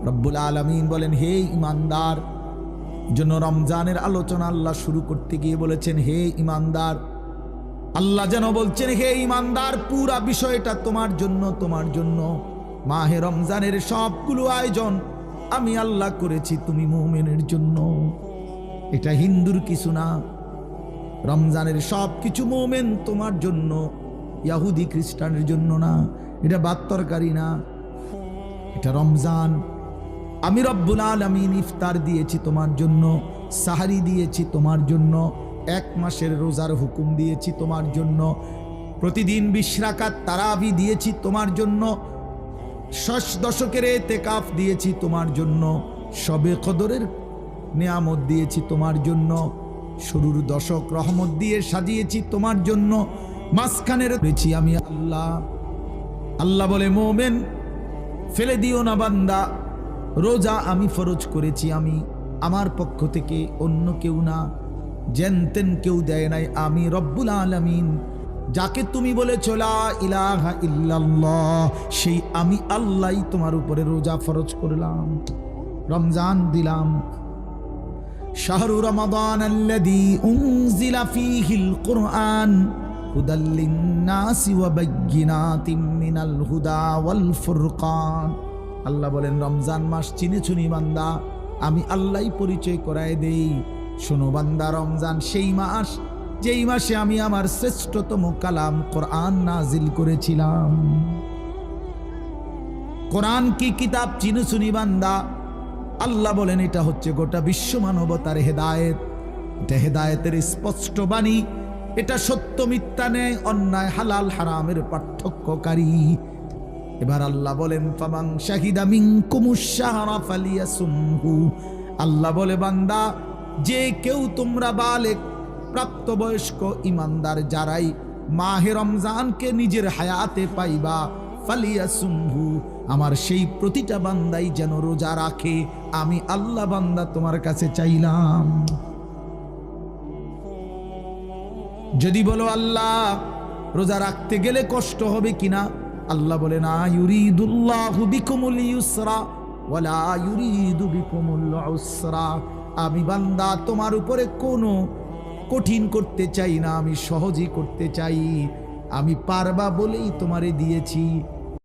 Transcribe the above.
রব্বুল আলামিন বলেন, হে ঈমানদার, জন্য রমজানের আলোচনা আল্লাহ শুরু করতে গিয়ে বলেছেন, হে ঈমানদার। আল্লাহ যেন বলছেন, হে ঈমানদার, পুরা বিষয়টা তোমার জন্য, তোমার জন্য। মাহে রমজানের সবগুলো আয়োজন আমি আল্লাহ করেছি তুমি মুমিনের জন্য। এটা হিন্দুর কিছু না। রমজানের সব কিছু মুমিন তোমার জন্য, ইহুদি খ্রিস্টানের জন্য না। এটা ভাত তরকারি না, এটা রমজান। আমি রব্বুল আলামিন ইফতার দিয়েছি তোমার জন্য, সাহারি দিয়েছি তোমার জন্য, 1 মাসের রোজার হুকুম দিয়েছি তোমার জন্য, প্রতিদিন 20 রাকাত তারাবি দিয়েছি তোমার জন্য, 6 দশকের ইতিকাফ দিয়েছি তোমার জন্য, শবে কদরের নিয়ামত দিয়েছি তোমার জন্য, শুরুর দশক রহমত দিয়ে সাজিয়েছি তোমার জন্য, মাঝখানের রয়েছি আমি আল্লাহ। আল্লাহ বলে, মোমেন ফেলে দিও না বান্দা, রোজা আমি ফরজ করেছি, আমি আমার পক্ষ থেকে, অন্য কেউ না, জেনতেন কেউ দেয় নাই, আমি রব্বুল আলামিন। যাকে তুমি বলেছো লা ইলাহা ইল্লাল্লাহ, সেই আমি আল্লাহই তোমার উপরে রোজা ফরজ করলাম, রমজান দিলাম। শাহরু রমাদান আল্লাযী উনজিলা ফীহিল কুরআন হুদাল লিন-নাসি ওয়া বায়্যিনাতিম মিনাল হুদা ওয়াল ফুরকান। আল্লাহ বলেন, রমজান মাস চিনেছো নি বান্দা? আমি আল্লাহই পরিচয় করায় দেই। শোনো বান্দা, রমজান সেই মাস যেই মাসে আমি আমার শ্রেষ্ঠতম কালাম কোরআন নাজিল করেছিলাম। কোরআন কি কিতাব চিনেছো নি বান্দা? আল্লাহ বলেন, এটা হচ্ছে গোটা বিশ্ব মানবতার হেদায়েত। এটা হেদায়েতের স্পষ্ট বাণী, এটা সত্য মিথ্যা, নেই অন্যায় হালাল হারামের পার্থক্যকারী। এবার আল্লাহ বলেন, ফামান শাহিদা মিনকুমুশ শাহরা ফালিয়াসুমহু। আল্লাহ বলে, বান্দা, যে কেউ তোমরা বালেগ প্রাপ্তবয়স্ক ঈমানদার যারাই মাহে রমজানকে নিজের হায়াতে পাইবা, ফালিয়াসুমহু, আমার সেই প্রতিটা বান্দাই যেন রোজা রাখে। আমি আল্লাহ বান্দা তোমার কাছে চাইলাম। যদি বলো আল্লাহ রোজা রাখতে গেলে কষ্ট হবে কিনা, আল্লাহ বলে, না, ইউরিদুল্লাহু বিকুমুল ইউসরা ওয়ালা ইউরিদু বিকুমুল উসরা। আমি বান্দা তোমার উপরে কোনো কঠিন করতে চাই না, আমি সহজই করতে চাই। আমি পারবা বলেই তোমারে দিয়েছি।